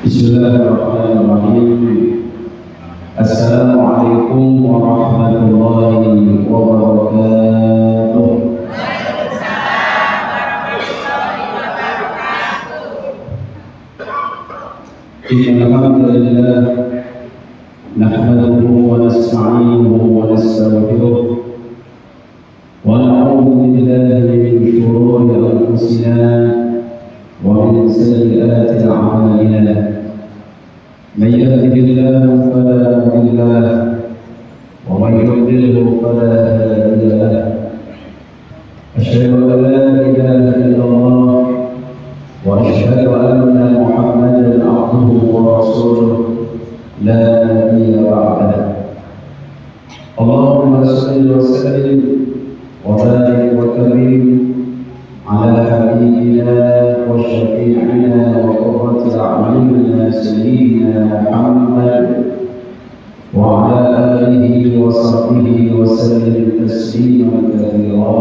Bismillahirrahmanirrahim. Assalamualaikum warahmatullahi wabarakatuh. Innal hamdalillah nahmaduhu wa nasta'inuhu wa nastaghfiruh wa na'udzu billahi min shururi anfusina wa min sayyiati a'malina. من يهده الله فلا مضل له ومن يضلل فلا هادي له. أشهد أن لا إله إلا الله وأشهد أن محمدا عبده ورسوله لا نبي بعده. اللهم صل وسلم وبارك وكرم على حبيبنا وشفيعنا وقرة أعيننا سيدنا محمد وعلى آله وصحبه وسلم تسليما كثيرا.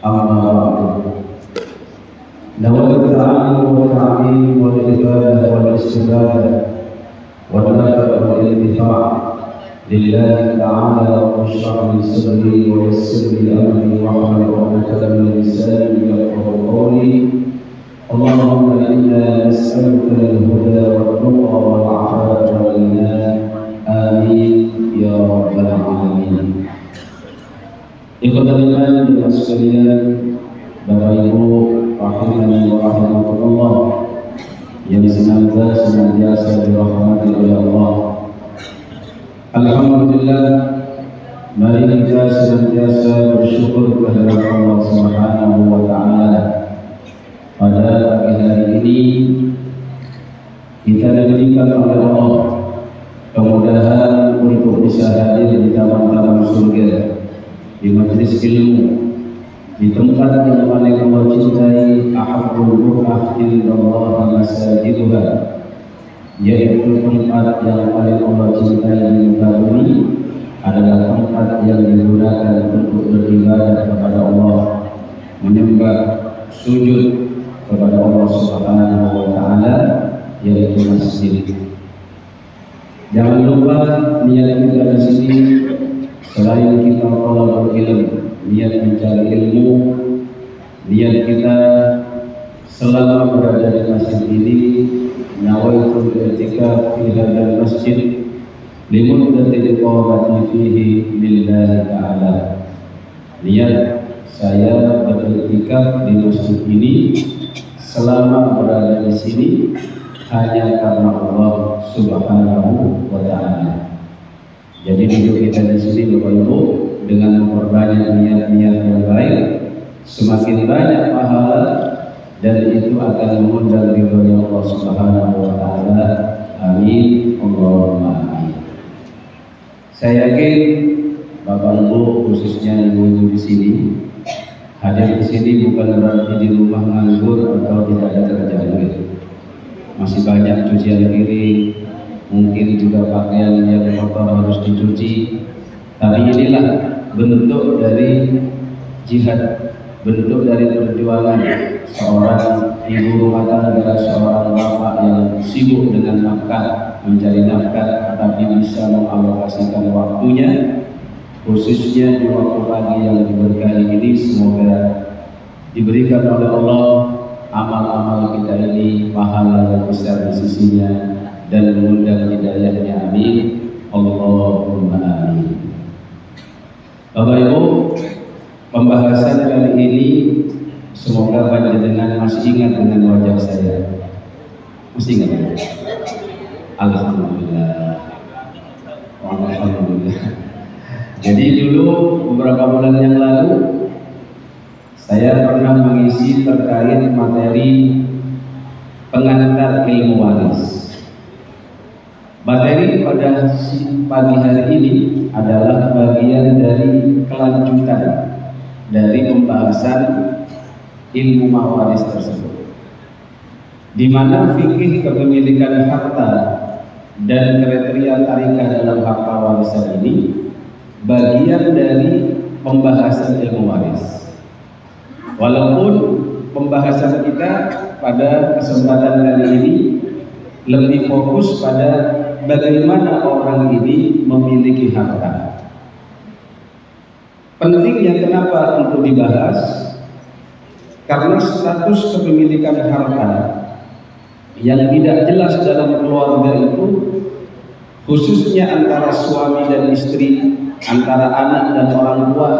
أما بعد، نوى التعلم والتعليم والإفادة والاستفادة والنفع والانتفاع لله تعالى رب اشرح لي صدري ويسر لي امري واحلل عقدة من لساني يفقهوا قولي. اللهم انا نسالك الهدى والتقى والعفاف والغنى. امين ya rabbal alamin. Ikhwatal iman dan sekalian, Bapak Ibu rahimani wa rahimakumullah, yang senantiasa dirahmati oleh Allah. Alhamdulillah, mari kita senantiasa bersyukur kepada Allah Subhanahu wa Ta'ala. Pada pagi hari ini kita diberikan oleh Allah kemudahan untuk bisa hadir di taman-taman surga, di majelis ilmu, di tempat yang paling Allah cintai. Ahabbul buq'ah indallah masajiduha, yaitu tempat yang paling Allah cintai di muka bumi adalah tempat yang digunakan untuk beribadah kepada Allah, menyembah, sujud kepada Allah Subhanahu wa Ta'ala, yaitu masjid. Jangan lupa niat kita di sini selain kita thalabul ilm, niat mencari ilmu, niat kita selama berada di masjid ini nawaitu i'tikaf fi hadzal masjid limuddatil iqamati fihi lillahi ta'ala. Niat saya beriktikaf di masjid ini selama berada di sini hanya karena Allah Subhanahu wa Ta'ala. Jadi hidup kita di sini Bapak Ibu dengan memperbanyak niat-niat yang baik, semakin banyak pahala dan itu akan mengundang ridhonya Allah Subhanahu wa Ta'ala. Amin Allahumma amin. Saya yakin Bapak Ibu, khususnya ibu-ibu di sini, hadir di sini bukan berarti di rumah nganggur atau tidak ada kerjaan. Masih banyak cucian piring, mungkin juga pakaian yang kotor harus dicuci. Tapi inilah bentuk dari jihad, bentuk dari perjuangan seorang ibu rumah tangga, seorang bapak yang sibuk dengan nafkah, mencari nafkah, tetapi bisa mengalokasikan waktunya, khususnya di waktu pagi yang diberkahi ini. Semoga diberikan oleh Allah amal-amal kita ini pahala yang besar di sisinya dan mengundang hidayahnya. Amin Allahumma amin. Bapak Ibu, pembahasan kali ini semoga panjenengan masih ingat dengan wajah saya. Masih ingat? Alhamdulillah. Alhamdulillah. Jadi dulu beberapa bulan yang lalu saya pernah mengisi terkait materi pengantar ilmu waris. Materi pada pagi hari ini adalah bagian dari kelanjutan dari pembahasan ilmu mawaris tersebut, di mana fikih kepemilikan harta dan kriteria tarikah dalam harta warisan ini bagian dari pembahasan ilmu waris. Walaupun pembahasan kita pada kesempatan kali ini lebih fokus pada bagaimana orang ini memiliki harta. Pentingnya kenapa untuk dibahas? Karena status kepemilikan harta yang tidak jelas dalam keluarga itu, khususnya antara suami dan istri, antara anak dan orang tua,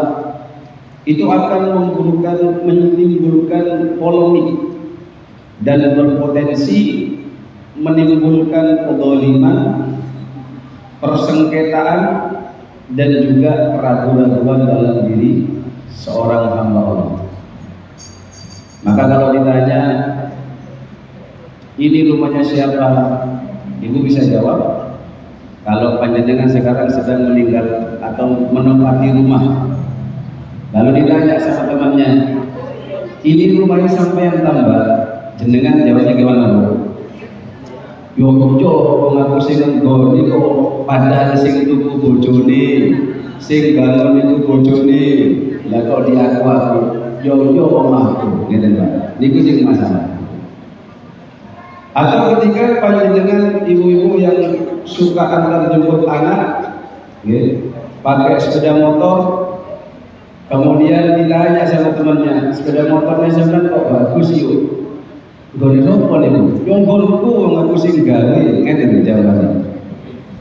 itu akan menimbulkan polemik dan berpotensi menimbulkan kezaliman, persengketaan, dan juga keraguan-keraguan dalam diri seorang hamba Allah. Maka kalau ditanya, ini rumahnya siapa? Ibu bisa jawab, kalau panjenengan sekarang sedang meninggal atau menempati rumah. Lalu ditanya sama temannya, ini rumahnya sampai yang tambah, jenengan jawabnya gimana, Bu? Yo ngaku sing nggoni kok padahal sing tuku bojone, sing bangun iku bojone. Lah kok diaku aku, yo omahku, ngeten Pak. Niku sing masalah. Atau ketika panjenengan ibu-ibu yang suka antar jemput anak, pakai sepeda motor, kemudian ditanya sama temannya, sepeda motornya sampean kok bagus yuk. Gone nopo niku? Yo nggonku wong aku sing gawe, ngene jawabannya.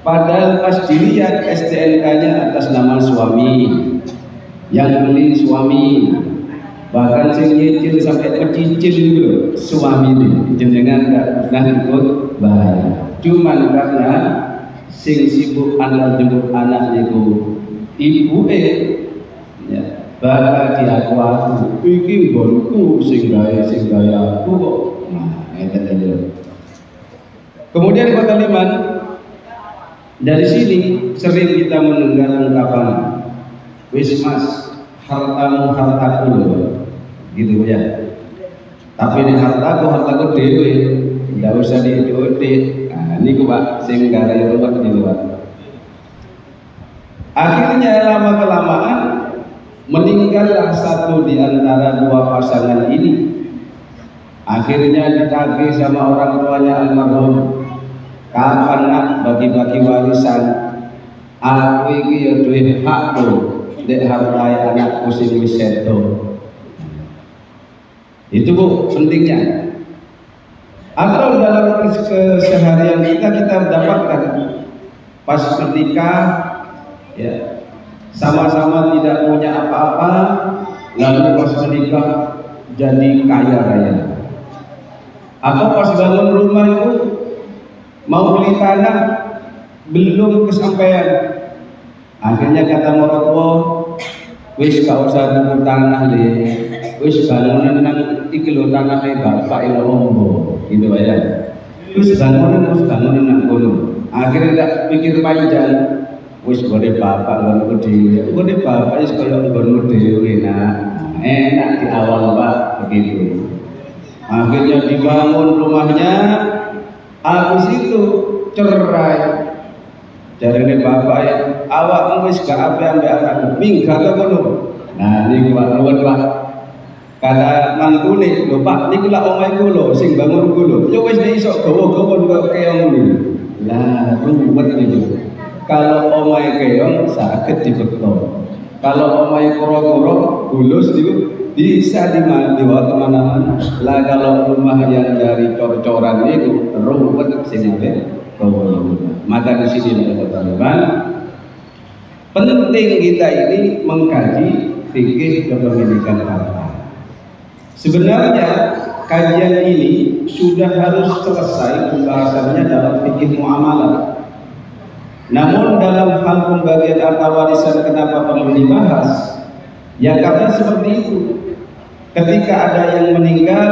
Padahal pas dilihat STNK-nya atas nama suami, yang beli suami, bahkan sing nyicil sampai pecicil itu suami ini, jenengan nggak pernah ikut bahaya. Cuman karena sing sibuk antar jemput anak niku ibu ya, bakal diaku aku, iki nggonku sing gawe aku kok. Kemudian kata Liman, dari sini sering kita mendengar ungkapan, wis mas, hartamu hartaku, gitu ya. Tapi ini hartaku dewe, tidak usah diikuti. Nah, ini Pak, sing gara ruwet di luar. Akhirnya lama kelamaan meninggallah satu di antara dua pasangan ini. Akhirnya ditagih sama orang tuanya almarhum, kapan nak bagi-bagi warisan? Aku iki ya duwe hak lho, nek hartae anakku sing wis sedo. Itu Bu, pentingnya. Atau dalam keseharian kita dapatkan pas menikah, ya, sama-sama tidak punya apa-apa, lalu pas menikah jadi kaya raya. Atau pas bangun rumah itu mau beli tanah belum kesampaian, akhirnya kata mertua, wis gak usah tuku tanah deh, wis bangunan nang iki lho tanahe bapak ilo ombo, gitu aja. Wis bangunan nang kono. Akhirnya tak pikir panjang, wis gone bapak nggonku dhewe, gone bapak wis kaya nggonku dhewe enak di awal Pak begitu. Akhirnya dibangun rumahnya, habis itu cerai. Jarine bapak ya, awakmu wis gak ape-ape anakmu, minggat to kono. Nah niku Pak ruwet Pak. Kata mantune, lho Pak niku lak omahe kula sing bangun kula. Ya wis nek iso gawa-gawa kok keong niku. Lah ruwet niku. Kalau omahe keong saged dibeto. Kalau omahe kura-kura bulus niku bisa dibawa kemana-mana. Lah kalau rumah yang dari cor-coran itu ruwet sing maka di sini teman-teman, penting kita ini mengkaji fikih kepemilikan harta. Sebenarnya kajian ini sudah harus selesai pembahasannya dalam fikih muamalah. Namun dalam hal pembagian harta warisan kenapa perlu dibahas? Ya karena seperti itu. Ketika ada yang meninggal,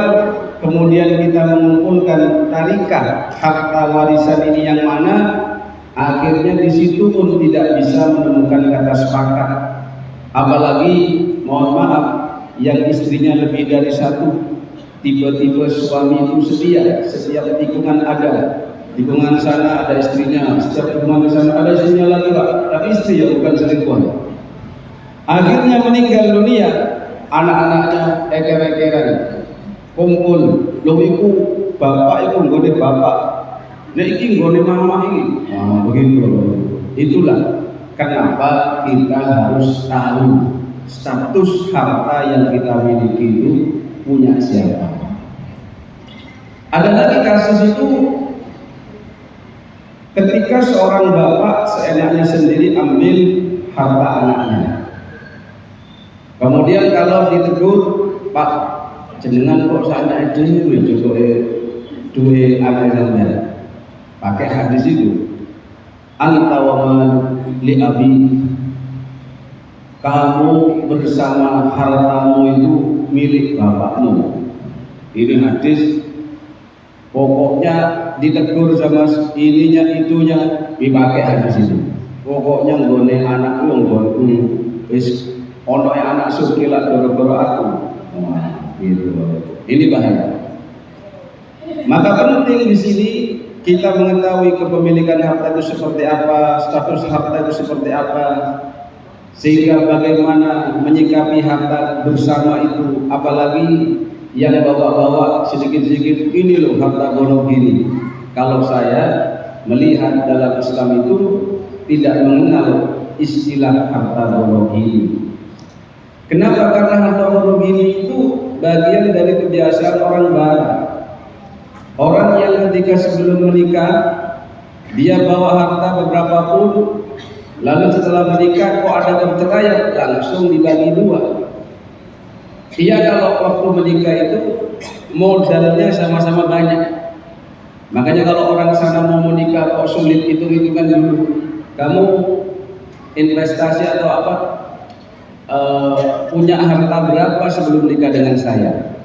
kemudian kita mengumpulkan tarikah harta warisan ini yang mana, akhirnya di situ pun tidak bisa menemukan kata sepakat. Apalagi mohon maaf, yang istrinya lebih dari satu, tiba-tiba suami itu setia, setiap tikungan ada, tikungan sana ada istrinya, setiap tikungan sana ada istrinya lagi Pak, tapi istri ya bukan selingkuhan. Akhirnya meninggal dunia, anak-anaknya eker-ekeran kumpul, lho iku bapak iku nggone bapak Nah ini nggone mama ini. Nah, begitu. Itulah kenapa kita harus tahu status harta yang kita miliki itu punya siapa. Ada lagi kasus itu ketika seorang bapak seenaknya sendiri ambil harta anaknya. Kemudian kalau ditegur, Pak, jenengan kok sana dhewe duwe anak sampeyan. Pakai hadis itu. Anta wa man li abi. Kamu bersama hartamu itu milik bapakmu. Ini hadis. Pokoknya ditegur sama ininya itunya dipakai hadis itu. Pokoknya nggone anakku nggonku wis ono anak sugih lak gara-gara aku. Nah, gitu. Ini bahaya. Maka penting di sini kita mengetahui kepemilikan harta itu seperti apa, status harta itu seperti apa, sehingga bagaimana menyikapi harta bersama itu, apalagi yang bawa-bawa sedikit-sedikit, ini loh harta golong gini. Kalau saya melihat dalam Islam itu tidak mengenal istilah harta golong gini. Kenapa? Karena harta golong gini itu bagian dari kebiasaan orang barat. Orang yang ketika sebelum menikah dia bawa harta beberapa pun, lalu setelah menikah kok ada perceraian, langsung dibagi dua. Dia kalau waktu menikah itu modalnya sama-sama banyak. Makanya kalau orang sana mau menikah kok sulit hitung-hitungan dulu. Kamu investasi atau apa, punya harta berapa sebelum nikah dengan saya?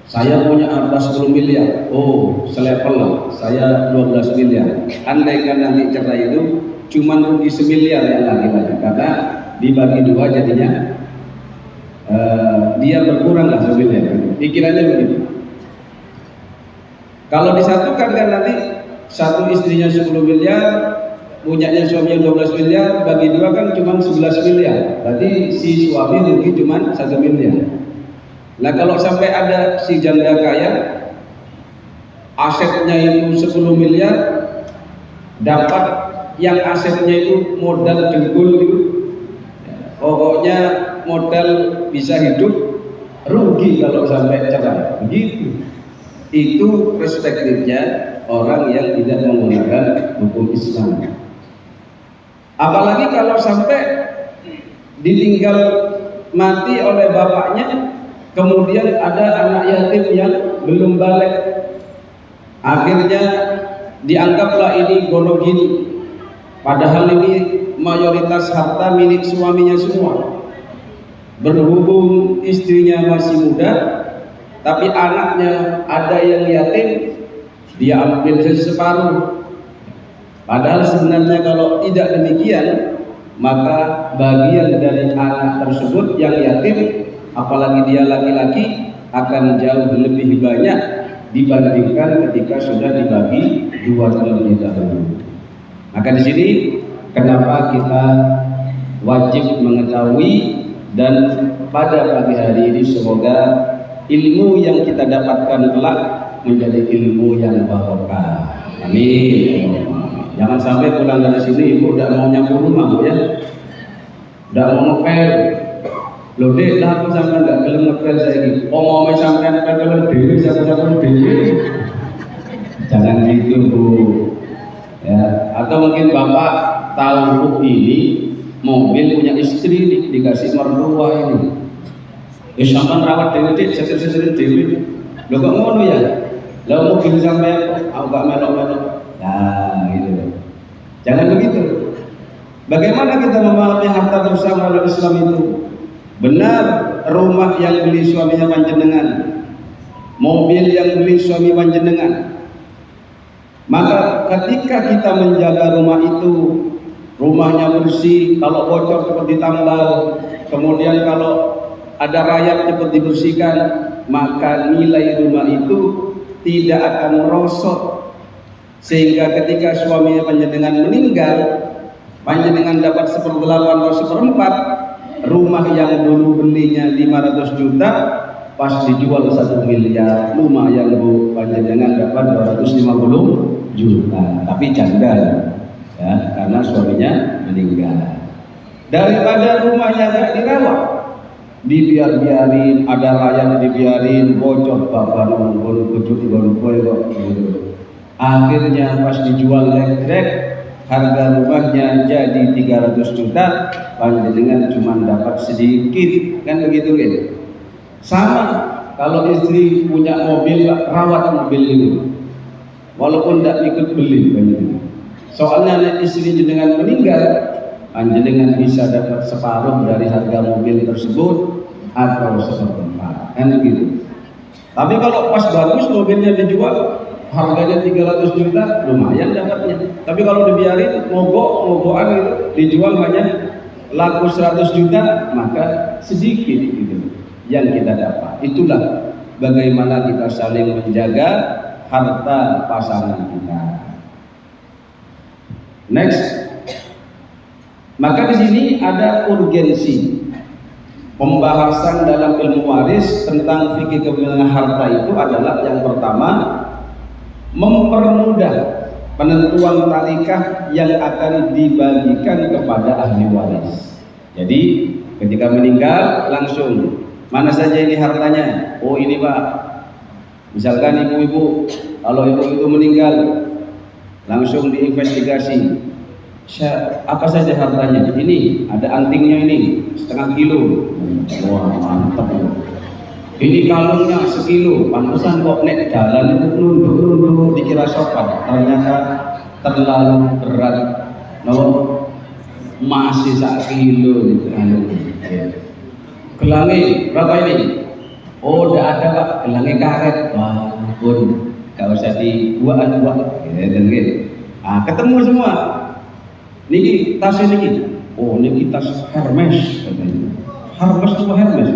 Saya punya harta 10 miliar. Oh, selevel lah. Saya 12 miliar. Andaikan nanti cerai itu cuma rugi 1 miliar yang lagi-lagi, karena dibagi dua jadinya dia berkurang lah 1 miliar. Pikirannya begitu. Kalau disatukan kan nanti satu istrinya 10 miliar, punyanya suaminya 12 miliar, bagi dua kan cuma 11 miliar. Berarti si suami rugi cuma 1 miliar. Nah kalau sampai ada si janda kaya, asetnya itu 10 miliar, dapat yang asetnya itu modal dengkul itu, pokoknya modal bisa hidup, rugi kalau sampai cerai. Begitu. Itu perspektifnya orang yang tidak menggunakan hukum Islam. Apalagi kalau sampai ditinggal mati oleh bapaknya, kemudian ada anak yatim yang belum balik, akhirnya dianggaplah ini gono gini, padahal ini mayoritas harta milik suaminya semua. Berhubung istrinya masih muda, tapi anaknya ada yang yatim, dia ambil separuh. Padahal sebenarnya kalau tidak demikian, maka bagian dari anak tersebut yang yatim, apalagi dia laki-laki, akan jauh lebih banyak dibandingkan ketika sudah dibagi dua terlebih dahulu. Maka di sini kenapa kita wajib mengetahui, dan pada pagi hari ini semoga ilmu yang kita dapatkan kelak menjadi ilmu yang barokah. Amin. Jangan sampai pulang dari sini ibu tidak mau nyambung rumah, Bu, ya. Tidak mau ngepel. Loh dek, lah aku sampai nggak gelem ngepel saya ini. Omongnya sampai ngepel dewi, sampai dewi. Jangan gitu, Bu. Ya. Atau mungkin bapak tahu ini mobil punya istri dikasih mertua ini. Sampai rawat dewi, dek, setir-setir dewi. Loh kok ngono ya? Lah mobil sampai aku gak melok-melok. Nah, gitu. Jangan begitu. Bagaimana kita memahami harta bersama dalam Islam itu? Benar, rumah yang beli suaminya panjenengan, mobil yang beli suami panjenengan. Maka ketika kita menjaga rumah itu, rumahnya bersih, kalau bocor cepat ditambal, kemudian kalau ada rayap cepat dibersihkan, maka nilai rumah itu tidak akan merosot. Sehingga ketika suaminya panjenengan meninggal, panjenengan dapat 1/8 atau 1/4, rumah yang dulu belinya 500 juta pas dijual 1 miliar, lumayan Bu, panjenengan dapat 250 juta, tapi janda ya, karena suaminya meninggal. Daripada rumahnya gak dirawat, dibiarin, ada layan dibiarin, bocor bapak nongol kucut gonpoy kok gitu. Akhirnya pas dijual lek-lek, harga rumahnya jadi 300 juta, panjenengan cuma dapat sedikit, kan begitu kan? Sama kalau istri punya mobil, rawat mobil itu, walaupun tidak ikut beli, soalnya istri jenengan meninggal, panjenengan bisa dapat separuh dari harga mobil tersebut atau seperempat, kan gitu. Tapi kalau pas bagus mobilnya dijual, harganya 300 juta, lumayan dapatnya. Tapi kalau dibiarin mogok-mogokan gitu, dijual hanya laku 100 juta, maka sedikit gitu yang kita dapat. Itulah bagaimana kita saling menjaga harta pasangan kita. Next, maka di sini ada urgensi pembahasan dalam ilmu waris tentang fikih kepemilikan harta itu adalah yang pertama, mempermudah penentuan tarikah yang akan dibagikan kepada ahli waris. Jadi ketika meninggal langsung, mana saja ini hartanya? Oh ini Pak, misalkan ibu-ibu, kalau ibu itu meninggal langsung diinvestigasi, apa saja hartanya. Ini ada antingnya ini 0,5 kilo, wah mantap. Ini kalungnya 1 kilo, pantesan kok nek jalan itu nunduk dikira sopan, ternyata terlalu berat. Masih 1 kilo gitu. Gelangi berapa ini? Oh udah ada Pak, gelangi karet. Wah pun gak usah dibuat gitu. Ketemu semua. Niki tas ini, oh niki tas Hermes, Hermes itu Hermes.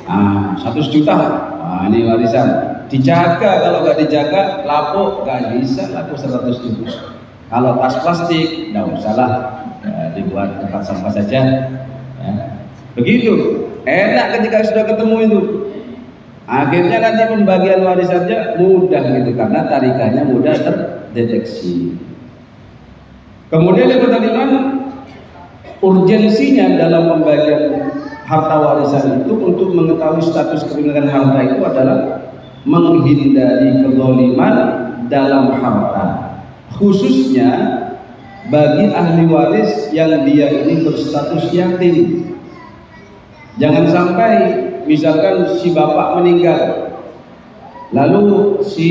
100 juta. Ini warisan. Dijaga, kalau nggak dijaga, lapuk nggak bisa, laku 100 juta. Kalau tas plastik, nggak usahlah, dibuat tempat sampah saja. Ya. Begitu, enak ketika sudah ketemu itu. Akhirnya nanti pembagian warisannya mudah gitu, karena tarikannya mudah terdeteksi. Kemudian yang kedua, urgensinya dalam pembagian harta warisan itu untuk mengetahui status kepemilikan harta itu adalah menghindari kezaliman dalam harta, khususnya bagi ahli waris yang dia ini berstatus yatim. Jangan sampai misalkan si bapak meninggal, lalu si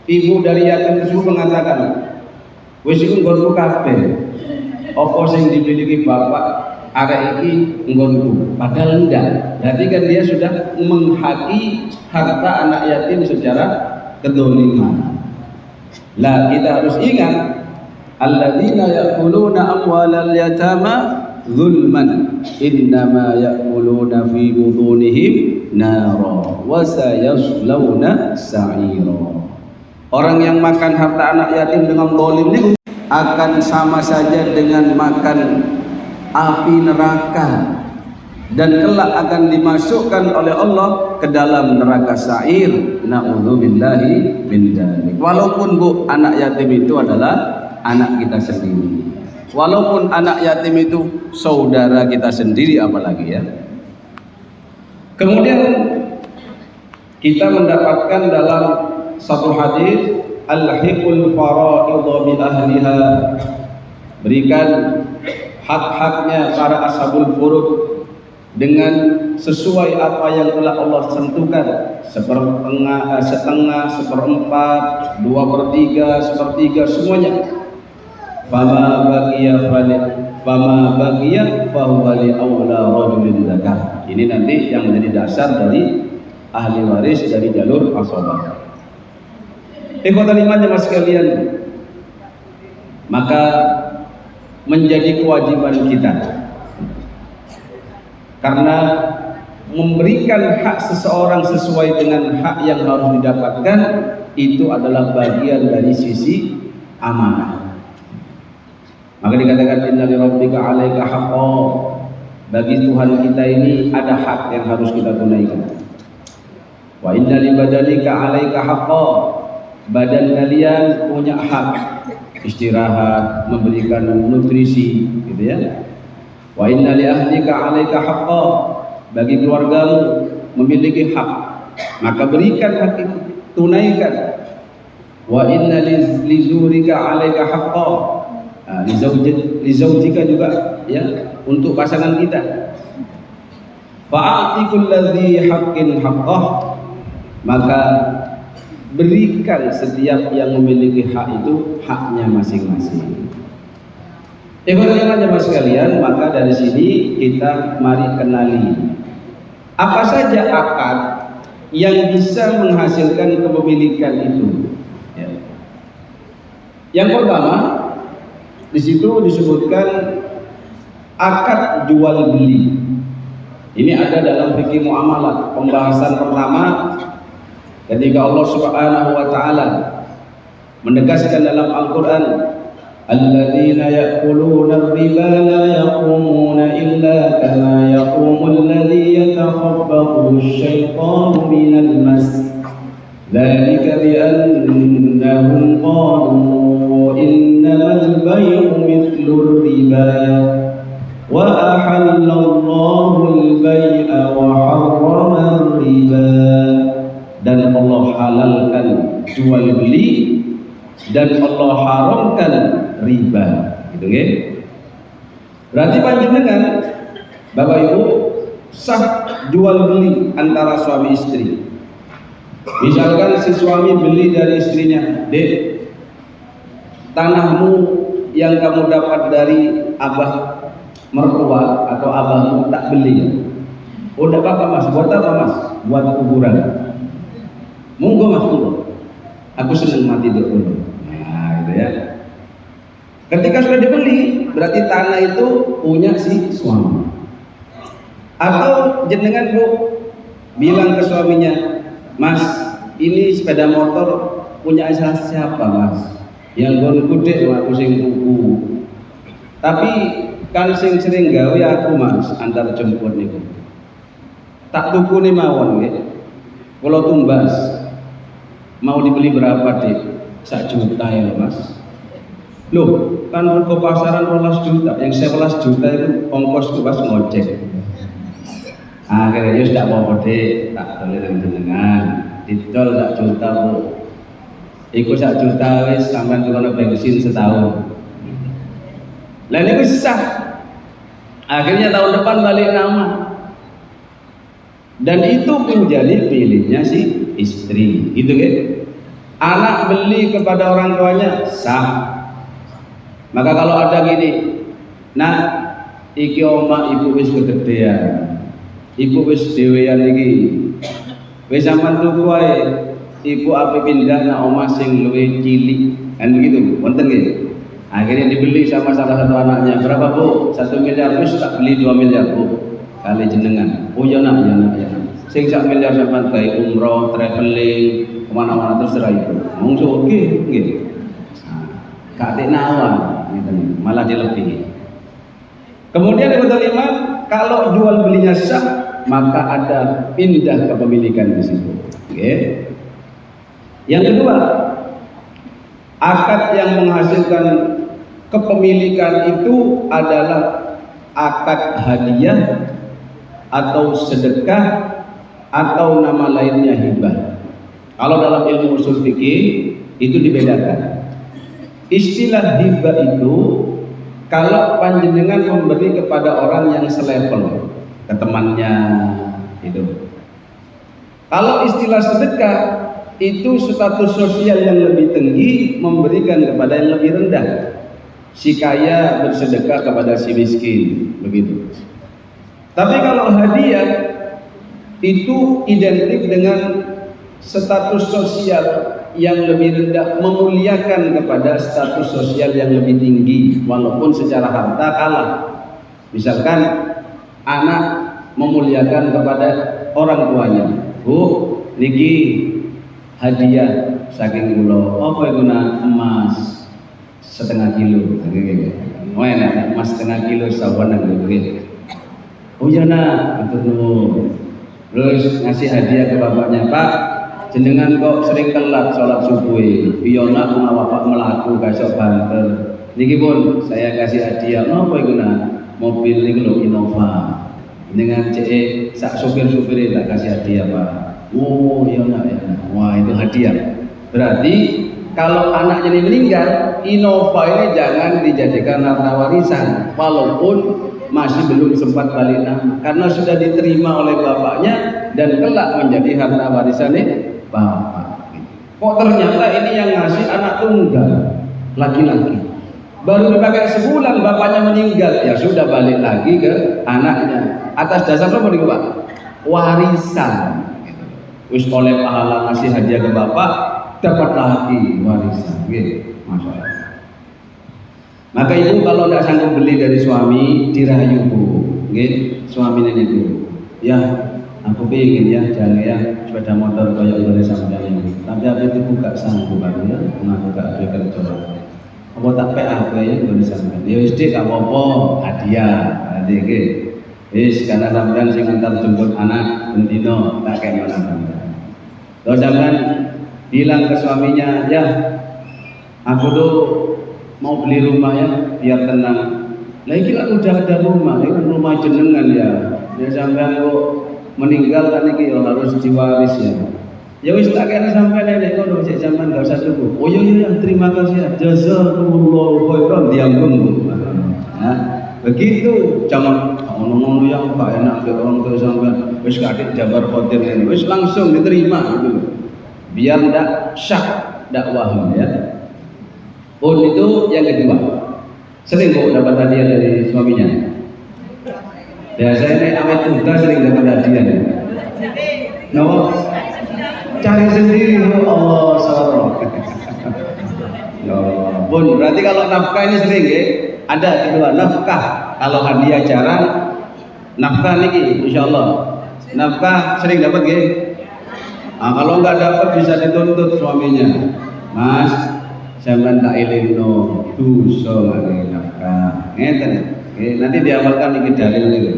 ibu dari yatim tersebut mengatakan, wis iku nggonku kabeh, apa sing dimiliki bapak arek iki nggonku, padahal enggak. Berarti kan dia sudah menghaki harta anak yatim secara kedzaliman. Lah kita harus ingat, alladzina ya'kuluna amwalal yatama zulman innama ya'kuluna fi butunihim nara wa sayaslawna sa'ira. Orang yang makan harta anak yatim dengan zalim itu akan sama saja dengan makan api neraka, dan kelak akan dimasukkan oleh Allah ke dalam neraka sa'ir. Na'udzubillahi min dzalik. Walaupun Bu, anak yatim itu adalah anak kita sendiri, walaupun anak yatim itu saudara kita sendiri, apalagi ya. Kemudian kita mendapatkan dalam satu hadis, alhiqul fara'idha bi ahliha, berikan hak-haknya para ashabul furud dengan sesuai apa yang telah Allah tentukan, setengah, seperempat, 2/3, sepertiga, semuanya. Fama baqiya fahuwa li aula rajulin zakah. Ini nanti yang menjadi dasar dari ahli waris dari jalur ashabah. Ikhwatal iman jemaah sekalian, maka menjadi kewajiban kita, karena memberikan hak seseorang sesuai dengan hak yang harus didapatkan itu adalah bagian dari sisi amanah. Maka dikatakan inna li rabbika 'alaika haqqan, bagi Tuhan kita ini ada hak yang harus kita tunaikan. Wa inna li badanika 'alaika haqqan, badan kalian punya hak istirahat, memberikan nutrisi, gitu ya. Wa inna li ahlika 'alaika haqqan, bagi keluargamu memiliki hak, maka berikan hak itu, tunaikan. Wa inna li zurika 'alaika haqqan, li zaujika juga ya, untuk pasangan kita. Fa'ati kulladzi haqqin haqqah, maka berikan setiap yang memiliki hak itu haknya masing-masing. Ibaratnya jemaah sekalian, maka dari sini kita mari kenali apa saja akad yang bisa menghasilkan kepemilikan itu. Ya. Yang pertama, di situ disebutkan akad jual beli. Ini ada dalam fikih muamalah. Pembahasan pertama ketika Allah Subhanahu wa taala menegaskan dalam Al-Qur'an, alladzina ya'kuluna ar-riba la yaqumuna illa kama yaqumul ladzi yatakhabbathu asy-syaitanu minal mas. Dzalika bi annahum qalu innamal bay'u mithlur riba wa ahallallahu al-bay'a wa harrama ar-riba. Dan Allah halalkan jual beli dan Allah haramkan riba, gitu nggih. Berarti panjenengan Bapak Ibu sah jual beli antara suami istri. Misalkan si suami beli dari istrinya, "Dek, tanahmu yang kamu dapat dari abah mertua atau abahmu tak beli." "Oh, enggak apa-apa Mas, buat apa Mas?" "Buat kuburan." "Monggo Mas, monggo. Aku senang mati dulu." Nah, gitu ya. Ketika sudah dibeli, berarti tanah itu punya si suami. Atau jenengan Bu bilang ke suaminya, "Mas, ini sepeda motor punya siapa Mas? Yang gon gede aku sing tuku. Tapi kan sing sering gawe aku Mas, antar jemput niku. Tak tuku ni mawon nggih. Kula tumbas. Mau dibeli berapa Dik?" "1 juta ya Mas." "Loh, kan rego pasaran 12 juta, yang 11 juta itu ongkosku pas ngojek." Akhirnya ya sudah apa-apa Dik, tak tolong jenengan didol 1 juta Bu. Iku 1 juta wis sampean tukono bensin setahun. Lah niku sah. Akhirnya tahun depan balik nama. Dan itu menjadi miliknya si istri, gitu kan? Anak beli kepada orang tuanya sah. Maka kalau ada gini, "Nah, iki oma ibu wis kegedean, ibu wis dhewean iki, wis sampean tuku wae, ibu ape pindah nang omah sing luwih cilik." Kan begitu, wonten nggih? Akhirnya dibeli sama salah satu anaknya. "Berapa Bu?" 1 miliar. "Wis tak beli 2 miliar Bu. Kali jenengan." "Oh ya nak, ya nak, ya nak. Sing 1 miliar sampean gawe umroh, traveling, kemana-mana terserah itu." "Monggo oke, nggih." Gak ada nawan, gitu, malah dilebihi. Kemudian yang kelima, kalau jual belinya sah, maka ada pindah kepemilikan di situ. Okay. Yang kedua, akad yang menghasilkan kepemilikan itu adalah akad hadiah atau sedekah atau nama lainnya hibah. Kalau dalam ilmu usul fikih itu dibedakan. Istilah hibah itu kalau panjenengan memberi kepada orang yang selevel, ke temannya itu. Kalau istilah sedekah itu status sosial yang lebih tinggi memberikan kepada yang lebih rendah. Si kaya bersedekah kepada si miskin, begitu. Tapi kalau hadiah itu identik dengan status sosial yang lebih rendah, memuliakan kepada status sosial yang lebih tinggi, walaupun secara harta kalah. Misalkan anak memuliakan kepada orang tuanya, "Bu, niki hadiah saking kula, apa iku nak? Emas 1/2 kilo." Enak, emas 1/2 kilo sawan nang nggih. Oh iya nak, betul. Terus ngasih hadiah ke bapaknya, Pak, jenengan kok sering telat sholat subuh. Iya nak, bapak melaku kasih banter. Niki pun saya kasih hadiah. Napa iku nak? Mobil ini lho Innova. Dengan CE sak supir-supir tak kasih hadiah, Pak. Oh iya nak ya. Wah itu hadiah. Berarti kalau anaknya ini meninggal, Innova ini jangan dijadikan harta warisan, walaupun masih belum sempat balik nama, karena sudah diterima oleh bapaknya dan kelak menjadi harta warisan bapak. Kok ternyata ini yang ngasih anak tunggal laki-laki, baru dipakai sebulan bapaknya meninggal, ya sudah balik lagi ke anaknya atas dasar apa nih Pak? Warisan. Wis oleh pahala ngasih hadiah ke bapak, dapat lagi warisan, gitu. Masya Allah. Maka ibu kalau tidak sanggup beli dari suami, dirayu bu, gitu. Suami ini itu, ya aku pengen ya jangan ya sepeda motor kayak boleh sampai ini, tapi aku itu gak sanggup kan ya, aku gak ada kerja. Apa tak PA ya boleh sampai, ya wis gak apa-apa, hadiah, adik gitu. Wis karena sampean sing antar jemput anak bentino tak kayak mana. Kalau sampean bilang ke suaminya, ya aku tuh mau beli rumah ya biar tenang. Lagi lah udah ada rumah, ini rumah jenengan ya. Ya sampean kok meninggal kan ini harus diwaris ya. Ya wis tak kira sampean nek kono sik sampean enggak usah tunggu. Oh iya terima kasih. Jazakumullahu khairan diambung. Nah, begitu jangan ngomong yang Pak enak ke orang tua sampean. Wis kadek jabar khotir ini. Wis langsung diterima gitu. Biar tidak syak dakwah ya. Oh itu yang kedua. Sering kok dapat hadiah dari suaminya. Biasanya ini awet muda sering dapat hadiah. No, cari sendiri Allah SWT. Ya pun berarti kalau nafkah ini sering ya. Ada kedua nafkah. Kalau hadiah jarang, nafkah niki insya Allah. Nafkah sering dapat ya. Nah, kalau nggak dapat bisa dituntut suaminya, Mas, sampean tak elingno dosa ngene nafkah. Ngeten. Nanti diamalkan iki dalil niku.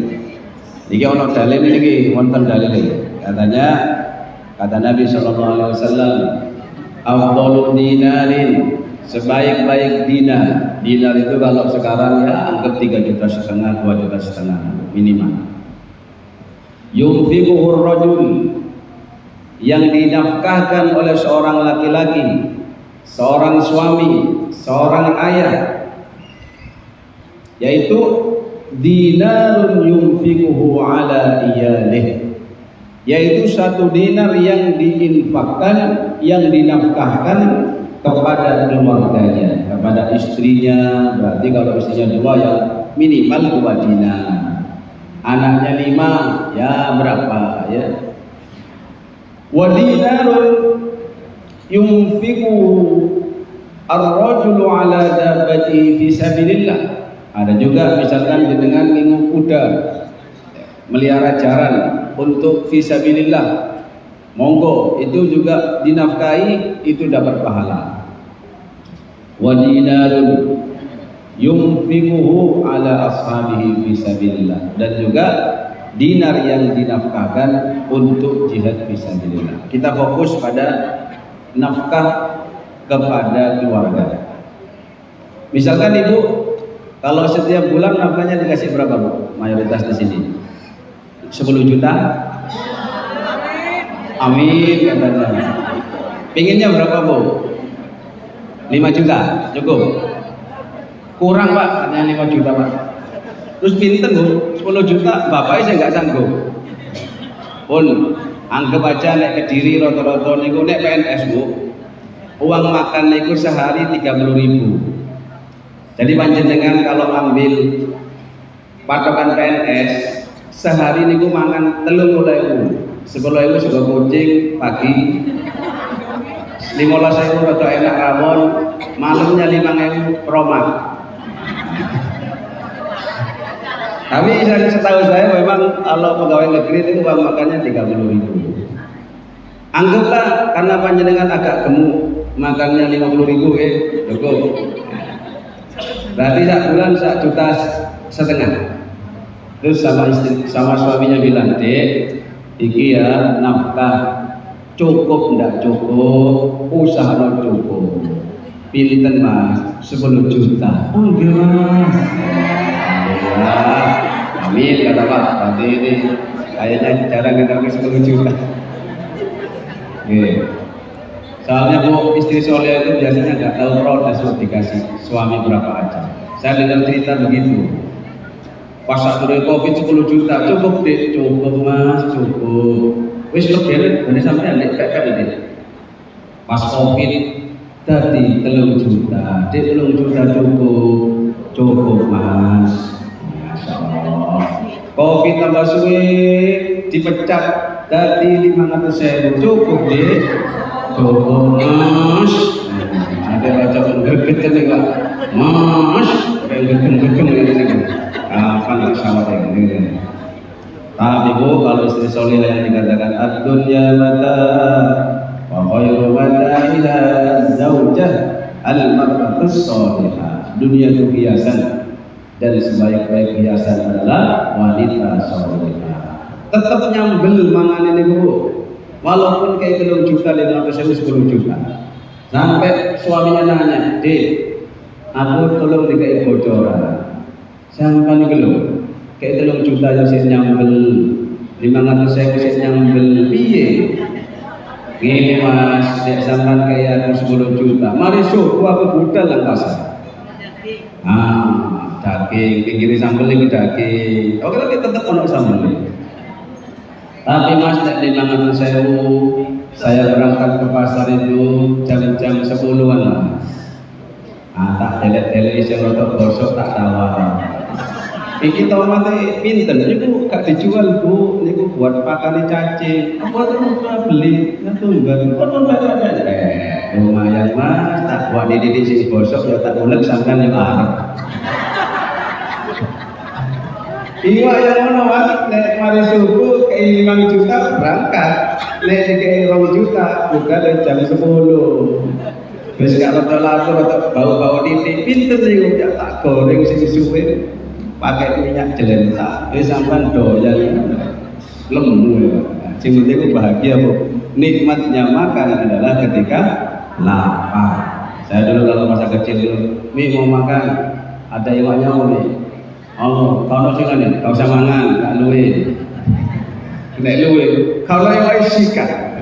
Iki ana dalil niki wonten dalil iki. Katanya kata Nabi sallallahu alaihi wasallam, afdhalud dinarin, sebaik-baik dinar. Dinar itu kalau sekarang ya anggap 3,5 juta, 2,5 juta minimal. Yunfiquhu ar-rajul, yang dinafkahkan oleh seorang laki-laki, seorang suami, seorang ayah, yaitu dinarun yunfiquhu ala iyalih, yaitu 1 dinar yang diinfakkan, yang dinafkahkan kepada keluarganya, kepada istrinya. Berarti kalau istrinya 2 ya minimal 2 dinar, anaknya 5 ya berapa ya. Wa dinarun yunfiqu ar-rajulu ala dabbatihi fi sabilillah. Ada juga misalkan dengan ngingu kuda, melihara jaran untuk fi sabilillah. Monggo itu juga dinafkahi, itu dapat pahala. Wa dinarun yunfiquhu ala ashabihi fi sabilillah, dan juga dinar yang dinafkahkan untuk jihad fisabilillah. Kita fokus pada nafkah kepada keluarga. Misalkan ibu kalau setiap bulan nafkahnya dikasih berapa bu? Mayoritas di sini 10 juta. Amin katanya. Pinginnya berapa bu? 5 juta cukup? Kurang pak, hanya 5 juta pak. Terus pinten bu, 10 juta, bapaknya saya nggak sanggup. Pun, anggap aja nek Kediri rata-rata niku nek PNS bu, uang makan niku sehari 30.000. Jadi panjenengan kalau ambil patokan PNS, sehari niku mangan 30.000, 10.000 sego kucing pagi, 15.000 rada enak rawon, malamnya 5.000 promak. Tapi setahu saya memang kalau pegawai negeri itu uang makannya 30.000. Anggaplah karena panjenengan agak gemuk, makannya 50.000 ya, cukup. Berarti sak bulan 1,5 juta. Terus sama suaminya bilang, "Dek, iki ya nafkah cukup ndak cukup, usaha no cukup. Pinten Mas? 10 juta." "Oh nggih Mas." Alhamdulillah. Amin kata Pak. Berarti ini kayaknya jarang dengar 10 juta. Oke. Soalnya Bu, istri soleh itu biasanya nggak tahu protes dikasih suami berapa aja. Saya dengar cerita begitu. Pas saat udah Covid 10 juta, cukup deh, cukup Mas, cukup. Wis lebih dari sampai nek pepet ini. Pas Covid tadi 3 juta, dek 3 juta cukup Mas. Masya Allah. Covid tambah suwe dipecat tadi 500.000, cukup deh, cukup Mas. Ada baca gerget nih Pak, Mas, gerget ini. Apa nggak sama ini? Tapi Bu, kalau istri soleh yang dikatakan ad-dunya mata wa khairu mataiha zaujah al-mar'atus solihah. Dunia itu hiasan dan sebaik-baik hiasan adalah wanita solihah. Tetap nyambel mangan ini Bu, walaupun kayak 3 juta 500.000 10 juta. Sampai suaminya nanya, "Dek, aku tolong dikai bocoran. Sampai gelem, kayak 3 juta yang saya nyambel, 500.000 saya nyambel, piye? Gini Mas, dek sampan kayak aku 10 juta, mari suku aku budal lang pasar. Daging, pinggir sambel itu daging. Oke tapi tetap ono sambel. Tapi Mas, dek 500.000, saya berangkat ke pasar itu jam 10-an Mas. Tak delek-delek isi rotok gosok tak tawar. Iki tomatnya pinten, niku gak dijual Bu, niku buat pakan cacing. Apa tuh beli? Tunggal, lumayan Mas, tak buat dididik si gosok ya tak ulek sampean yang arep. Iya yang mana Mas, nek mari subuh ke 5 juta berangkat, nek ke 2 juta buka dari jam 10. Wis gak rata-rata bau-bau titik, pinten niku ya tak goreng sing suwe. Pakai minyak jelenta, sampai doyan lemu ya. Sing penting bahagia Bu. Nikmatnya makan adalah ketika lapar. Saya dulu kalau masa kecil dulu, "Mi mau makan, ada iwaknya nih." "Oh, kalau sing ngene, kau usah mangan, gak luwe." Nek luwe, kalau iwak sikat.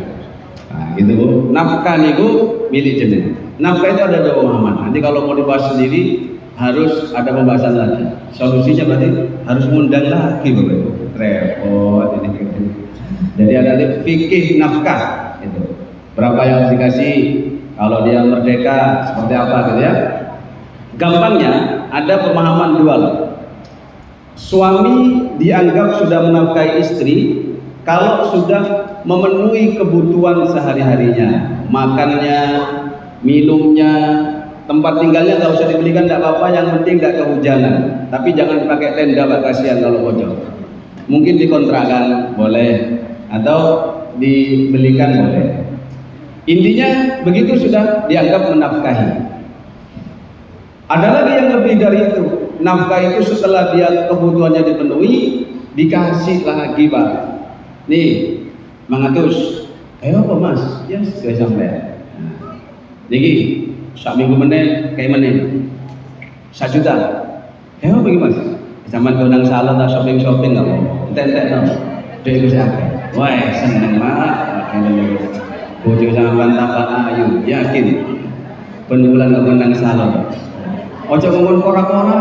Nah, gitu Bu. Nafkah niku milik jenengan. Nafkah itu ada 2 pemahaman. Nanti kalau mau dibahas sendiri harus ada pembahasan lagi. Solusinya berarti harus ngundang lagi Bapak Ibu. Repot ini. Jadi ada fikih nafkah itu. Berapa yang harus dikasih kalau dia merdeka seperti apa gitu ya. Gampangnya ada pemahaman dual. Suami dianggap sudah menafkahi istri kalau sudah memenuhi kebutuhan sehari-harinya, makannya, minumnya, tempat tinggalnya nggak usah dibelikan, nggak apa-apa, yang penting nggak kehujanan. Tapi jangan pakai tenda Pak, kasihan kalau bocor. Mungkin dikontrakkan boleh atau dibelikan boleh. Intinya begitu sudah dianggap menafkahi. Ada lagi yang lebih dari itu. Nafkah itu setelah dia kebutuhannya dipenuhi, dikasih lagi Pak. Nih, mangatus. Ayo apa Mas? Ya sudah sampai. Niki sak minggu meneh kayak meneh 1 juta. Apa iki Mas? Zaman undang salon tak shopping nggak mau. Entek no. Dek wis akeh. Wah, seneng banget. Bojo sampean tambah ayu, yakin. Ben bulan undang salon. Ojo ngomong kora-kora.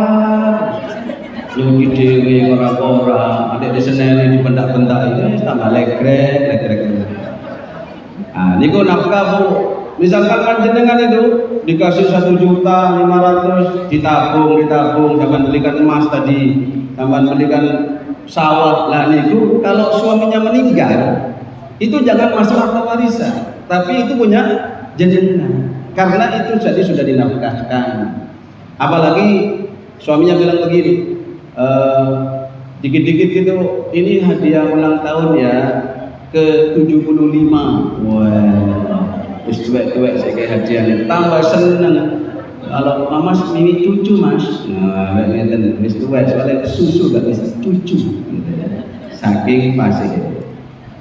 Lu dhewe kora-kora, adek diseneni dibentak-bentak iki tambah legrek. Ah, niku nafkah Bu. Misalkan panjenengan itu dikasih 1.500.000 ditabung, sampai belikan emas tadi, sampai belikan sawah. Lah niku kalau suaminya meninggal, itu jangan masuk harta warisan, tapi itu punya jenengan. Karena itu jadi sudah dinafkahkan. Apalagi suaminya bilang begini, dikit-dikit gitu, ini hadiah ulang tahun ya ke 75. Wah. Terus tuwek-tuwek saya kayak hadiahnya tambah seneng. Kalau Mas ini cucu Mas, nah ngeten wis tuwek soalnya susu gak wis cucu. Saking fasih.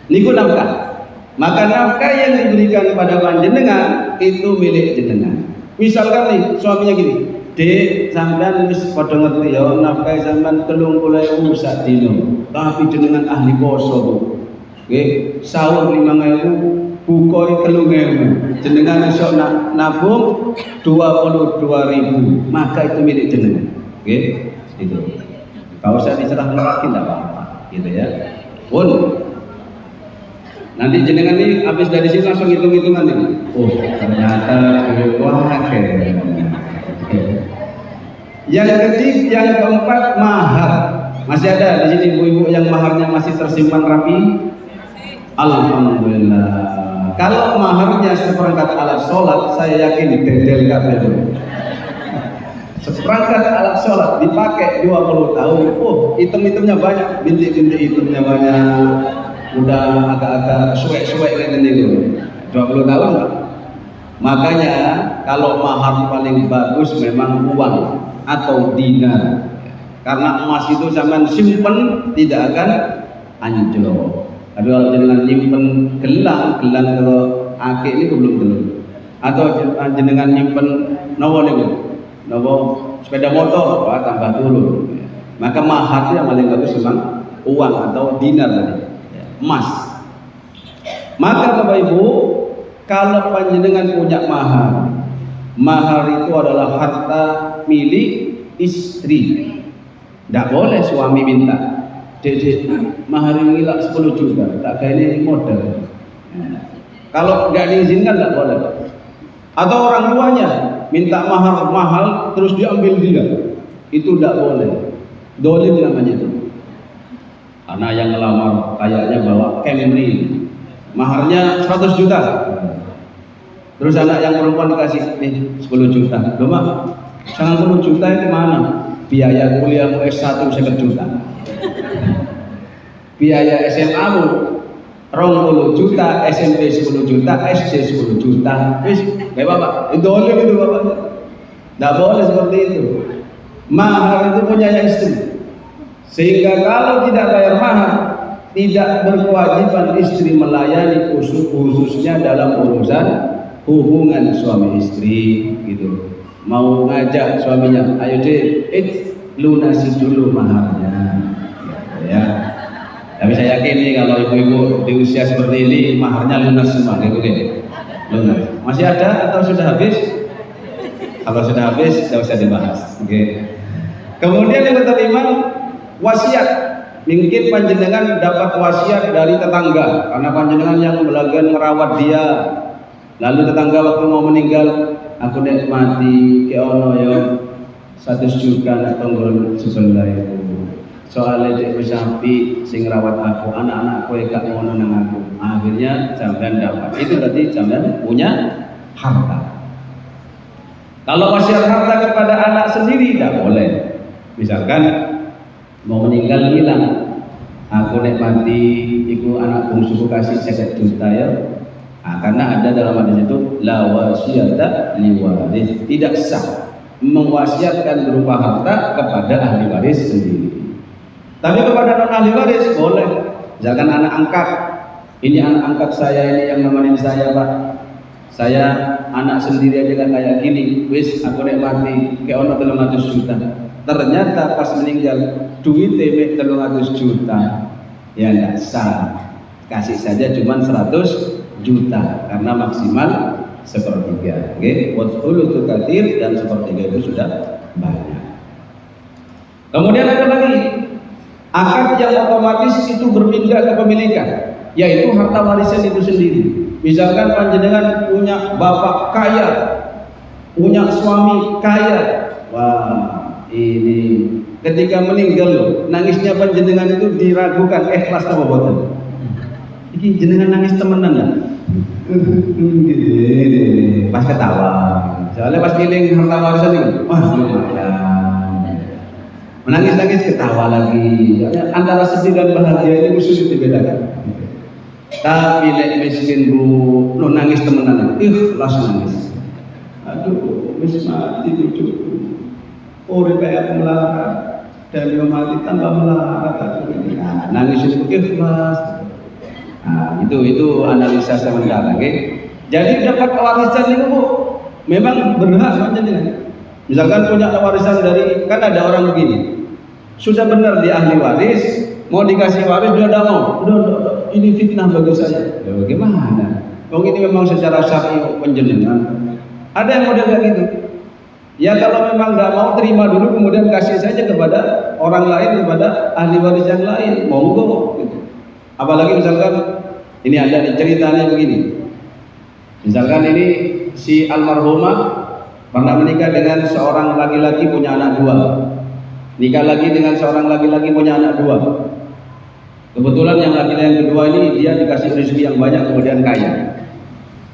Niku nafkah. Maka nafkah yang diberikan kepada panjenengan itu milik jenengan. Misalkan nih suaminya gini, Dek, sampean wis padha ngerti ya nafkah sampean 30.000 sak dino, tapi jenengan ahli poso, Bu. Nggih, sahur 5.000, buka 3.000. Jenengan iso nabung 22.000, maka itu milik jenengan. Nggih, itu. Kalau usah diserah lagi enggak apa-apa, gitu ya. Pun nanti jenengan ini habis dari sini langsung hitung-hitungan ini. Oh, ternyata wah yang keempat mahar. Masih ada di sini ibu-ibu yang maharnya masih tersimpan rapi? Alhamdulillah. Kalau maharnya seperangkat alat sholat, saya yakin dedel kabeh. Seperangkat alat sholat dipakai 20 tahun, item-itemnya banyak, bintik-bintik itemnya banyak, udah agak-agak suwek-suwek kayak gini 20 tahun lah. Makanya kalau mahar paling bagus memang uang atau dinar, karena emas itu zaman simpen tidak akan anjlok. Tapi kalau jenengan nyimpen gelang kalau akik ini belum, atau jenengan nyimpen nopo sepeda motor, tambah turun. Maka mahar itu yang paling bagus memang uang atau dinar tadi, emas. Maka Bapak Ibu, kalau panjenengan punya mahar itu adalah harta milik istri. Tidak boleh suami minta, Dek, mahar ini 10 juta, tak kayak ini modal. Kalau nggak diizinkan tidak boleh. Atau orang tuanya minta mahar mahal terus diambil dia, itu tidak boleh. Dolim namanya itu. Anak yang ngelamar kayaknya bawa Camry, maharnya 100 juta. Terus anak yang perempuan dikasih nih 10 juta. Loh mak, 90 juta itu mana? Biaya kuliahmu S1 50 juta. Biaya SMA-mu 20 juta, SMP 10 juta, SD 10 juta. Wis, kayak Bapak, itu dolim itu Bapak. Tidak boleh seperti itu. Mahar itu punya istri. Sehingga kalau tidak bayar mahar, tidak berkewajiban istri melayani khususnya dalam urusan hubungan suami istri gitu. Mau ngajak suaminya, ayo deh, lunasi dulu maharnya, ya. Tapi saya yakin nih kalau ibu-ibu di usia seperti ini maharnya lunas semua, gitu deh. Lunas. Masih ada atau sudah habis? Kalau sudah habis, tidak usah dibahas. Okay. Kemudian yang kelima, wasiat. Mungkin panjenengan dapat wasiat dari tetangga karena panjenengan yang belagan merawat dia. Lalu tetangga waktu mau meninggal, aku nek mati ke ono ya 100 juta nak tonggol sebelah itu. Soalnya dek sapi sing rawat aku, anak-anakku gak ngono nang aku. Akhirnya sampean dapat. Itu berarti sampean punya harta. Kalau wasiat harta kepada anak sendiri tidak boleh. Misalkan mau meninggal bilang, aku nek mati iku anak bungsuku kasih 1 juta ya. Nah, karena ada dalam hadis itu la wasiyata li waris, tidak sah mewasiatkan berupa harta kepada ahli waris sendiri. Tapi kepada non ahli waris boleh. Misalkan anak angkat, ini anak angkat saya ini yang nemenin saya Pak. Saya anak sendiri aja gak kayak gini. Wis aku nek mati ke ono 300 juta. Ternyata pas meninggal duit TW 300 juta. Ya enggak sah. Kasih saja cuma 100 juta karena maksimal 1/3. Oke, wathulutu katsir dan 1/3 itu sudah banyak. Kemudian ada lagi akad yang otomatis itu berpindah ke pemilikan, yaitu harta warisan itu sendiri. Misalkan panjenengan punya bapak kaya, punya suami kaya, wah ini ketika meninggal nangisnya panjenengan itu diragukan ikhlas apa boten. Iki jenengan nangis temenan lah. Pas ketawa. Soalnya pas ngiling harta warisan itu, wah lumayan. Menangis-nangis ketawa lagi. Antara sedih dan bahagia ini sulit dibedakan. Tapi nek miskin bu, lo nangis temenan, ikhlas nangis. Aduh, wis mati cucuku. Urip kayak melarat dan dia mati tambah melarat. Nah, nangis itu ikhlas. Nah, itu analisa sementara, okay? Jadi dapat warisan itu Bu, memang berhak menjadi. Misalkan punya warisan dari, kan ada orang begini, sudah benar dia ahli waris, mau dikasih waris dia tidak mau. Udah, ini fitnah bagi saya. Ya, bagaimana? Oh ini memang secara syar'i penjenengan. Ada yang model kayak gitu. Ya kalau memang nggak mau terima dulu, kemudian kasih saja kepada orang lain, kepada ahli waris yang lain, monggo. Gitu. Apalagi misalkan ini ada ceritanya begini. Misalkan ini si almarhumah pernah menikah dengan seorang laki-laki punya anak 2. Nikah lagi dengan seorang laki-laki punya anak 2. Kebetulan yang laki-laki yang kedua ini dia dikasih rezeki yang banyak kemudian kaya.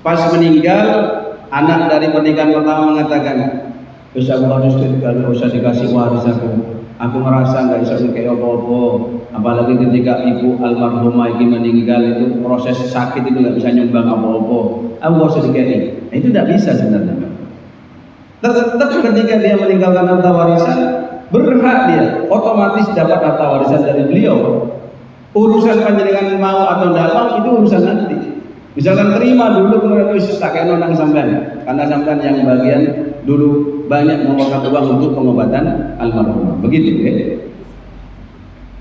Pas meninggal, anak dari pernikahan pertama mengatakan, "Bisa aku harus usah dikasih waris aku merasa nggak bisa kayak apa-apa. Apalagi ketika ibu almarhumah ini meninggal itu proses sakit itu nggak bisa nyumbang apa-apa. Aku harus dikasih." Nah, itu tidak bisa sebenarnya. Tetap ketika dia meninggalkan harta warisan, berhak dia otomatis dapat harta warisan dari beliau. Urusan panjenengan mau atau tidak mau itu urusan nanti. Misalkan terima dulu kemudian wis tak kena nang sampean, karena sampean yang bagian dulu banyak mengeluarkan uang untuk pengobatan almarhumah. Begitu ya.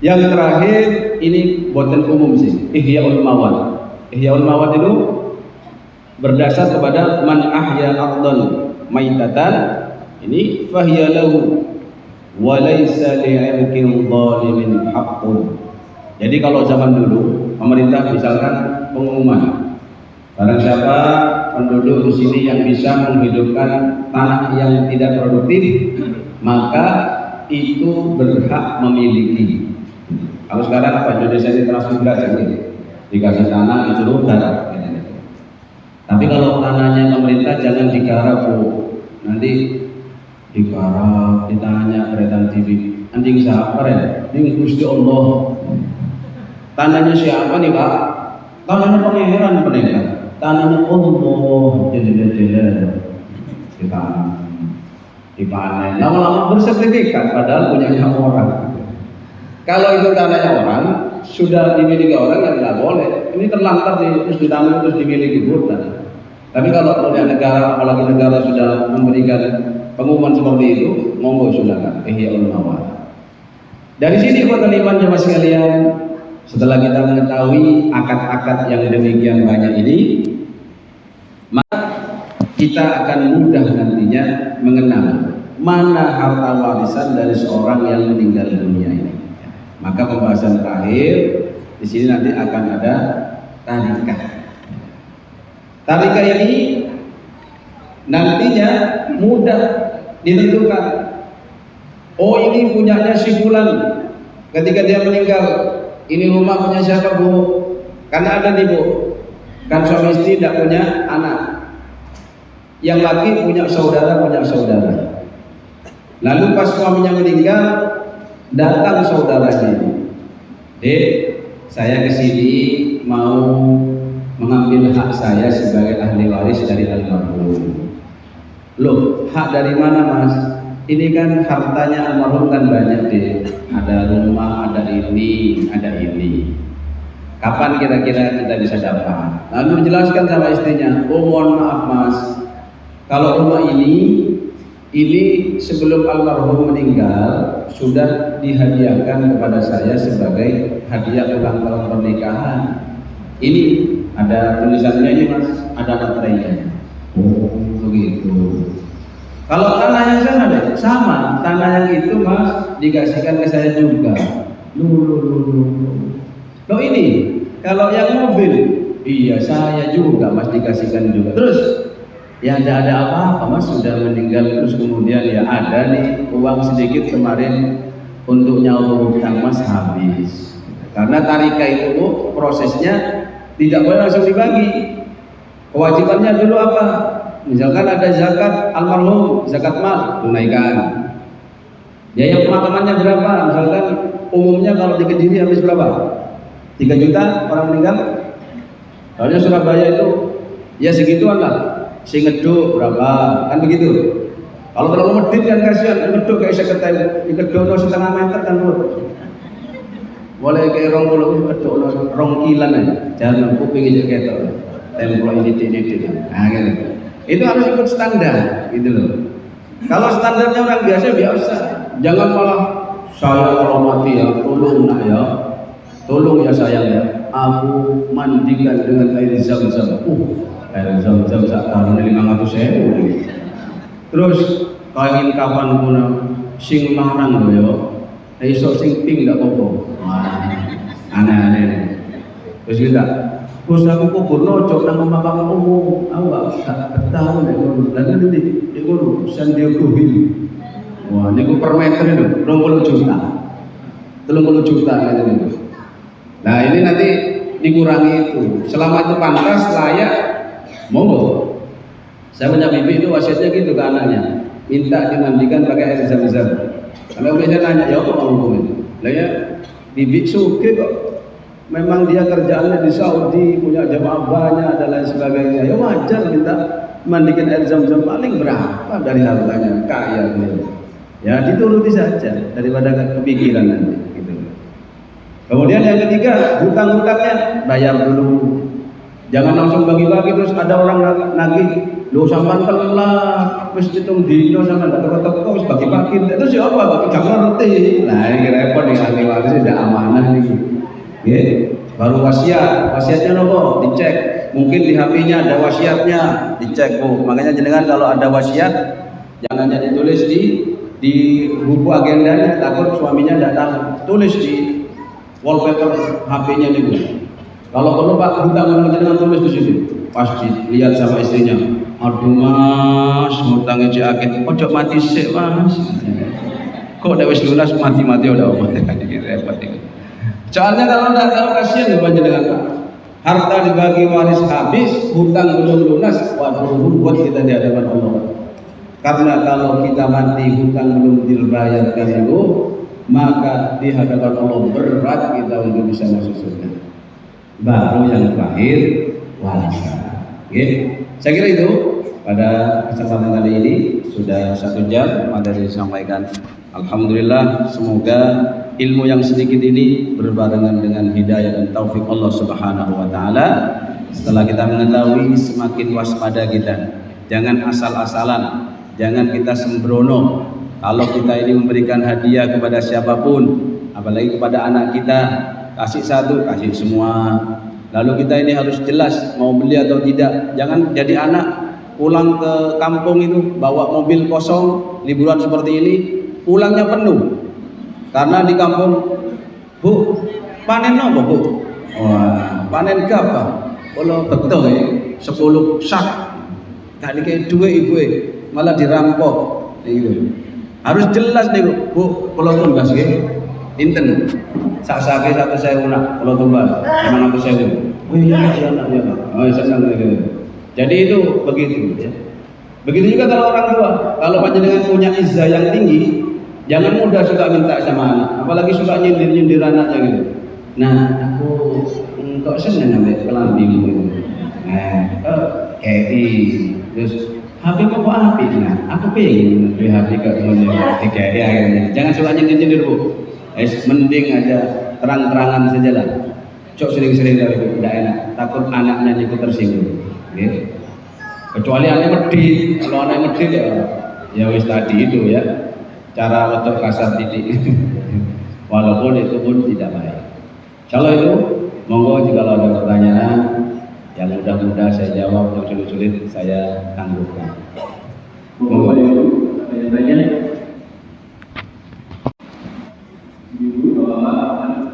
Yang terakhir ini boten umum sih, Ihyaul Mawad. Ihyaul Mawad itu berdasar kepada man ahya ardhan maitatan, ini fahiya lahu wa laysa li'irqin zalimin haqqun. Jadi kalau zaman dulu pemerintah misalkan pengumuman, barang siapa penduduk di sini yang bisa menghidupkan tanah yang tidak produktif, maka itu berhak memiliki. Kalau sekarang apa, Indonesia ini transmigrasi gitu, dikasih tanah disuruh garap. Tapi kalau tanahnya pemerintah jangan digarap Bu, nanti digarap, ditanya beretan TV, anjing siapa ya? Ini Gusti Allah. Tanahnya siapa nih Pak? Tanahnya pangeran peninggal. Tanahnya Allah, jadi dipanen. Lama-lama bersertifikat, padahal punyanya orang. Kalau itu tanahnya orang, sudah dimiliki orang yang tidak boleh. Ini terlantar terus ditanam terus dimiliki bukan. Tapi kalau punya negara, apalagi negara sudah memberikan pengumuman seperti itu, monggo silakan. Ihyaul Mawad. Dari sini buat iman jemaah sekalian. Setelah kita mengetahui akad-akad yang demikian banyak ini, maka kita akan mudah nantinya mengenal mana harta warisan dari seorang yang meninggal dunia ini. Maka pembahasan terakhir di sini nanti akan ada tarikah. Tarikah ini nantinya mudah ditentukan. Oh ini punyanya si fulan ketika dia meninggal. Ini rumah punya siapa Bu? Karena ada nih Bu, kan suami istri tidak punya anak. Yang laki punya saudara. Lalu pas suaminya meninggal, datang saudaranya ini. Dek, saya kesini mau mengambil hak saya sebagai ahli waris dari almarhum. Loh, hak dari mana Mas? Ini kan hartanya almarhum kan banyak deh. Ada rumah, ada ini, ada ini. Kapan kira-kira kita bisa dapat? Lalu dijelaskan sama istrinya, oh mohon maaf Mas, kalau rumah ini sebelum almarhum meninggal sudah dihadiahkan kepada saya sebagai hadiah ulang tahun pernikahan. Ini ada tulisannya ini Mas, ada materainya. Oh begitu. Kalau tanah yang sana deh, sama tanah yang itu Mas dikasihkan ke saya juga. Loh ini kalau yang mobil, iya saya juga Mas dikasihkan juga. Terus ya tidak ada apa-apa Mas sudah meninggal terus kemudian ya ada nih uang sedikit kemarin untuk nyawa hutang Mas habis. Karena tarikah itu prosesnya tidak boleh langsung dibagi. Kewajibannya dulu apa? Misalkan ada zakat almarhum, zakat mal, tunaikan. Ya yang pemakamannya berapa? Misalkan umumnya kalau di Kediri habis berapa? 3 juta orang meninggal. Soalnya Surabaya itu ya segituan lah. sing ngeduk berapa, kan begitu. Kalau terlalu medit kan kasihan, ngeduk kayak seketai, ngeduk setengah meter kan boleh kayak rong puluh ngeduk rong kilan aja, jangan kuping aja ketok, tempel ini. Nah gitu. Itu harus ikut standar, gitu loh. Kalau standarnya orang biasa, jangan malah saya kalau mati ya, tolong nak ya, tolong ya sayang ya, aku mandikan dengan air zam-zam. Air zam-zam sak tahun 500.000. Terus kain kapan pun sing larang lho ya. Iso sing pink ndak apa-apa. Wah, aneh-aneh. Terus kita, terus aku kuburno cok nang omah kamu, aku gak betah nek ngono. Lah ngene iki ngono, Sandiago Hill. Wah, niku per meter itu 20 juta. 30 juta gitu. Nah, ini nanti dikurangi itu. Selama itu pantas, layak, monggo. Saya punya bibi itu wasiatnya gitu ke anaknya, minta dimandikan pakai air zam-zam. Kalau biasa nanya, ya apa hukum itu? Lah ya, bibi suke kok. Memang dia kerjaannya di Saudi, punya jamaah banyak dan lain sebagainya. Ya wajar minta mandikan air zam-zam, paling berapa dari hartanya, kaya beliau. Ya dituruti saja daripada kepikiran nanti. Gitu. Kemudian yang ketiga, hutang-hutangnya bayar dulu. Jangan langsung bagi-bagi terus ada orang nagih. Lu sampean telat, wis hitung dino sampean ndak teko wis bagi-bagi. Terus ya apa? Bagi gak ngerti. Nah, ini repot nih ahli waris ndak amanah nih. Nggih. Baru wasiatnya nopo? Dicek. Mungkin di HP-nya ada wasiatnya, dicek, Bu. Makanya jenengan kalau ada wasiat jangan hanya ditulis di buku agendanya, takut suaminya ndak tahu. Tulis di wallpaper HP-nya nih, Bu. Kalau perlu Pak hutang jenengan tulis di situ. Pasti lihat sama istrinya. Aduh Mas, hutangnya cek akit, ojo mati sih Mas. Kok udah wis lunas mati-mati udah apa? Repot ini. Soalnya kalau nggak tahu kasihan ya panjenengan Pak. Harta dibagi waris habis, hutang belum lunas, waduh buat kita di hadapan Allah. Karena kalau kita mati hutang belum dibayarkan dulu, maka di hadapan Allah berat kita untuk bisa masuk surga. Baru yang terakhir warisan. Okay. Saya kira itu pada kesempatan kali ini sudah 1 jam materi disampaikan. Alhamdulillah, semoga ilmu yang sedikit ini berbarengan dengan hidayah dan taufik Allah Subhanahu wa taala. Setelah kita mengetahui, semakin waspada kita. Jangan asal-asalan, jangan kita sembrono. Kalau kita ini memberikan hadiah kepada siapapun, apalagi kepada anak kita, kasih satu, kasih semua. Lalu kita ini harus jelas mau beli atau tidak. Jangan jadi anak pulang ke kampung itu bawa mobil kosong, liburan seperti ini, pulangnya penuh. Karena di kampung, Bu, panen apa Bu? Wah, panen gabah. Kalau betul ya, 10 sak. Tadi kayak dua ibu malah dirampok. Harus jelas nih Bu, kalau tumbas gitu. Inten sak-sake 1.000 nak kalau tumbas 500.000. Oh iya nak ya Pak. Oh senang gitu. Jadi itu begitu ya. Begitu juga kalau orang tua, kalau panjenengan punya izzah yang tinggi, jangan mudah suka minta sama anak, apalagi suka nyindir-nyindir anaknya gitu. Nah, aku kok seneng sampai kelambimu gitu. Nah, terus HP kok api nah, aku pengen beli HP kok ngene DKI akhirnya. Jangan suka nyindir-nyindir Bu. Mending aja terang-terangan saja lah. Cok sering-sering dari itu tidak enak, takut anaknya ikut tersinggung. Okay. Kecuali anak medit, kalau anak medit ya wis tadi itu ya, cara untuk kasar titik. Walaupun itu pun tidak baik. Kalau itu, monggo jika ada pertanyaan yang mudah-mudah saya jawab, yang sulit-sulit saya tangguhkan. Monggo. Tanya-tanya. Ibu, bapak,